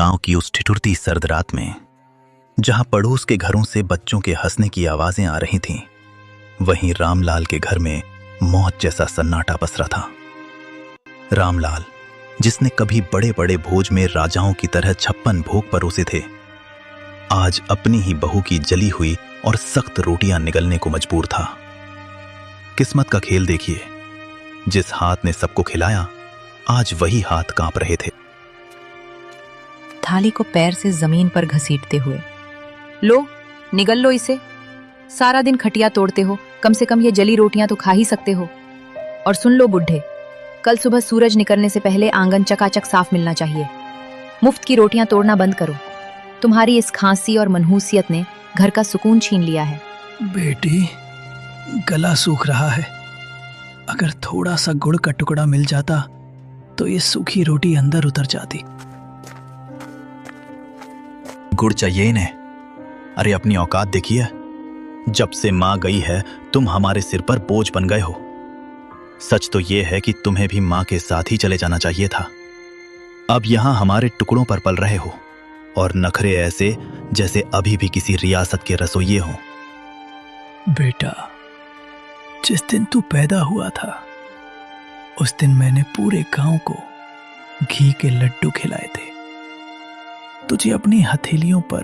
गांव की उस ठिठुरती सर्द रात में, जहां पड़ोस के घरों से बच्चों के हंसने की आवाजें आ रही थीं, वहीं रामलाल के घर में मौत जैसा सन्नाटा पसरा था। रामलाल, जिसने कभी बड़े बड़े भोज में राजाओं की तरह 56 भोग परोसे थे, आज अपनी ही बहू की जली हुई और सख्त रोटियां निगलने को मजबूर था। किस्मत का खेल देखिए, जिस हाथ ने सबको खिलाया, आज वही हाथ कांप रहे थे। थाली को पैर से जमीन पर घसीटते हुए, लो निगल लो इसे। सारा दिन खटिया तोड़ते हो, कम से कम ये जली रोटियां तो खा ही सकते हो। और सुन लो बुढ़े, कल सुबह सूरज निकलने से पहले आंगन चकाचक साफ मिलना चाहिए। मुफ्त की रोटियां तोड़ना बंद करो। तुम्हारी इस खांसी और मनहूसियत ने घर का सुकून छीन लिया है। बेटी, गला सूख रहा है। अगर थोड़ा सा गुड़ का टुकड़ा मिल जाता तो ये सूखी रोटी अंदर उतर जाती। गुड़ चाहिए इन्हें? अरे अपनी औकात देखिए। जब से माँ गई है, तुम हमारे सिर पर बोझ बन गए हो। सच तो यह है कि तुम्हें भी माँ के साथ ही चले जाना चाहिए था। अब यहां हमारे टुकड़ों पर पल रहे हो, और नखरे ऐसे जैसे अभी भी किसी रियासत के रसोइये हो। बेटा, जिस दिन तू पैदा हुआ था, उस दिन मैंने पूरे गांव को घी के लड्डू खिलाए थे। तुझे अपनी हथेलियों पर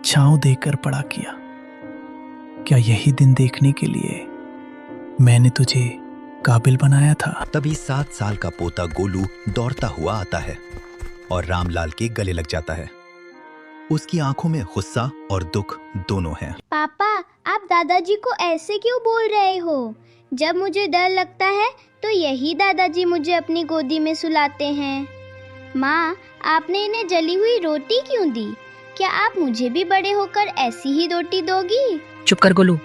छांव देकर बड़ा किया। क्या यही दिन देखने के लिए मैंने तुझे काबिल बनाया था? तभी 7 साल का पोता गोलू दौड़ता हुआ आता है और रामलाल के गले लग जाता है। उसकी आंखों में गुस्सा और दुख दोनों हैं। पापा, आप दादाजी को ऐसे क्यों बोल रहे हो? जब मुझे डर लगता है तो यही दादाजी मुझे अपनी गोदी में सुलाते हैं। माँ, आपने इन्हें जली हुई रोटी क्यों दी? क्या आप मुझे भी बड़े होकर ऐसी ही रोटी दोगी? चुप कर गोलू,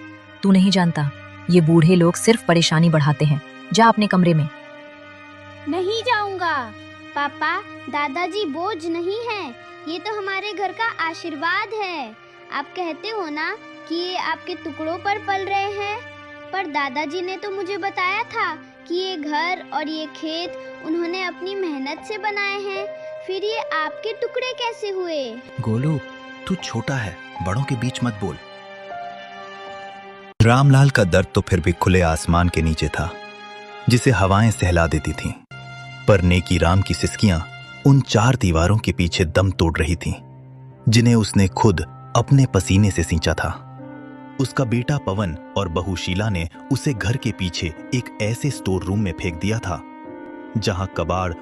तू नहीं जानता, ये बूढ़े लोग सिर्फ परेशानी बढ़ाते हैं। जा अपने कमरे में। नहीं जाऊंगा। पापा, दादाजी बोझ नहीं है, ये तो हमारे घर का आशीर्वाद है। आप कहते हो ना कि ये आपके टुकड़ों पर पल रहे हैं, पर दादाजी ने तो मुझे बताया था कि ये घर और ये खेत उन्होंने अपनी मेहनत से बनाए हैं। फिर ये आपके टुकड़े कैसे हुए? गोलू, तू छोटा है, बड़ों के बीच मत बोल। रामलाल का दर्द तो फिर भी खुले आसमान के नीचे था, जिसे हवाएं सहला देती थीं। पर नेकी राम की सिसकियां उन 4 दीवारों के पीछे दम तोड़ रही थीं, जिन्हें उसने खुद अपने पसीने से सींचा था। उसका बेटा पवन और बहू शीला ने उसे घर के पीछे एक ऐसे स्टोर रूम में फेंक दिया था, जहां कबाड़